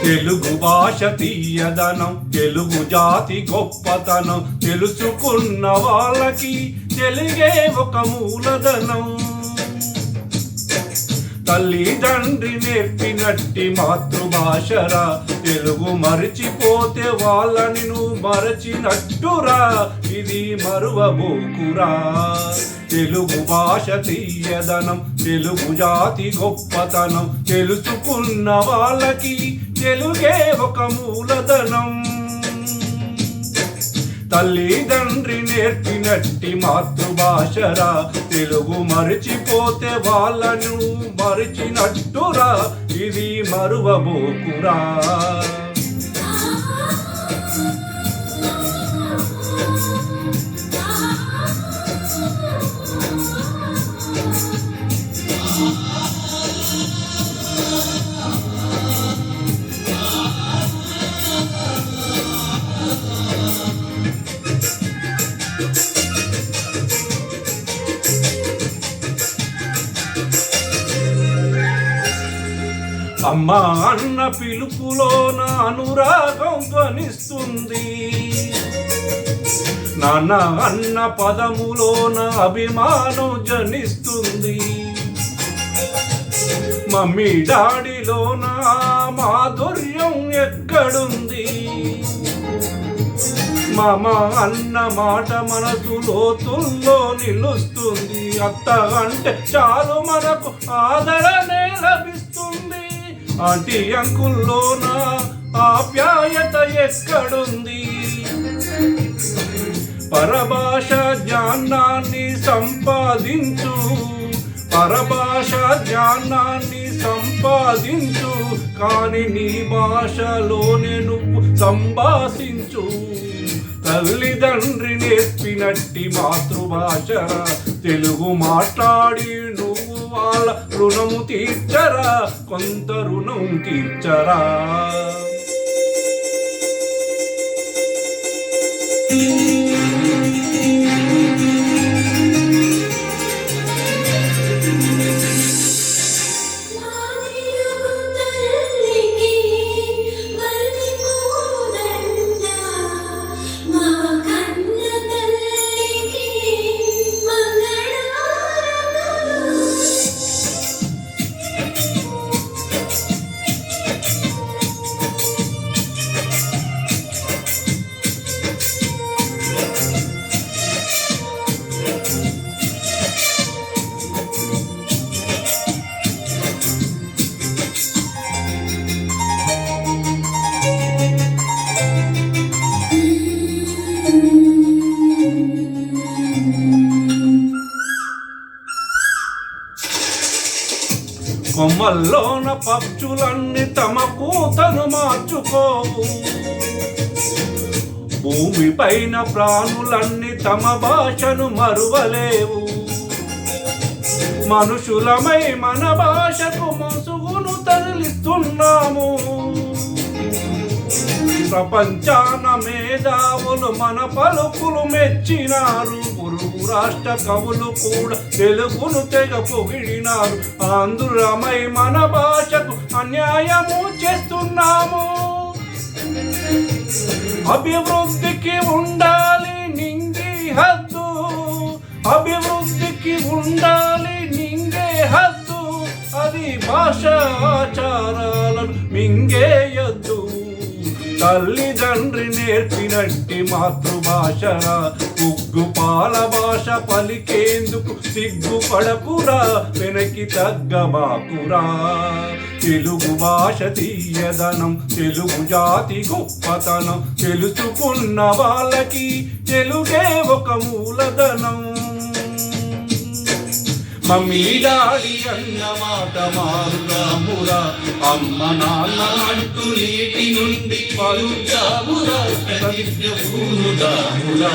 తెలుగు భాష తీయదనం, తెలుగు జాతి గొప్పతనం తెలుసుకున్న వాళ్ళకి తెలుగే ఒక మూలధనం. తల్లిదండ్రి నేర్పినట్టి మాతృభాషరా, తెలుగు మరచిపోతే వాళ్ళని నువ్వు మరచినట్టురా, ఇది మరువబోకురా. తెలుగు భాష తీయదనం, తెలుగు జాతి గొప్పతనం తెలుసుకున్న వాళ్ళకి తెలుగే ఒక మూలధనం. తల్లిదండ్రి నేర్పినట్టి మాతృభాషరా, తెలుగు మరచిపోతే వాళ్ళను మరచినట్టురా, ఇది మరువబోకురా. అమ్మ అన్న పిలుపులోన అనురాగం ధ్వనిస్తుంది, నాన్న అన్న పదములోన అభిమానం జనిస్తుంది. మమ్మీ డాడీలోన మాధుర్యం ఎక్కడుంది, మామ అన్న మాట మనసు లోతుల్లో నిలుస్తుంది. అత్త అంటే చాలు మనకు ఆదరణే లభిస్తుంది, ఆంటీ అంకుల్లోన ఆప్యాయత ఎక్కడుంది. పరభాష జ్ఞానాన్ని సంపాదించు, పరభాష జ్ఞానాన్ని సంపాదించు, కానీ నీ భాషలోనే నువ్వు సంభాషించు. తల్లిదండ్రి నేర్పినట్టి మాతృభాషరా, తెలుగు మాట్లాడి నువ్వు వాళ్ళ రుణము తీర్చరా, కొంత రుణం తీర్చరా. కొమ్మల్లోన పక్షులన్నీ తమ కూతను మార్చుకోవు, భూమిపైన ప్రాణులన్నీ తమ భాషను మరువలేవు. మనుషులమై మన భాషకు ముసుగును తరలిస్తున్నాము, ప్రపంచాన మేధావులు మన పలుకులు మెచ్చినారు. పొరుగు రాష్ట్ర కవులు కూడా తెలుగును తెగ పొగిడినారు. ఆంధ్రులమై మన భాషకు అన్యాయము చేస్తున్నాము. అభివృద్ధికి ఉండాలి నింగి హద్దు, అభివృద్ధికి ఉండాలి నింగే హద్దు, అది భాష ఆచారాలను మింగేయద్దు. తల్లిదండ్రి నేర్పినట్టి మాతృభాషరా, ఉగ్గుపాల భాష పలికేందుకు సిగ్గుపడకురా, వెనక్కి తగ్గబాకురా. తెలుగు భాష తీయదనం, తెలుగు జాతి గొప్పతనం తెలుసుకున్న వాళ్ళకి తెలుగే ఒక మూలధనం. మమ్మీ డాడీ అన్న మాట మారుదామురా, అమ్మ నాన్న అంటూ నీటి నుండి పలుదామురా, పూనుదామురా.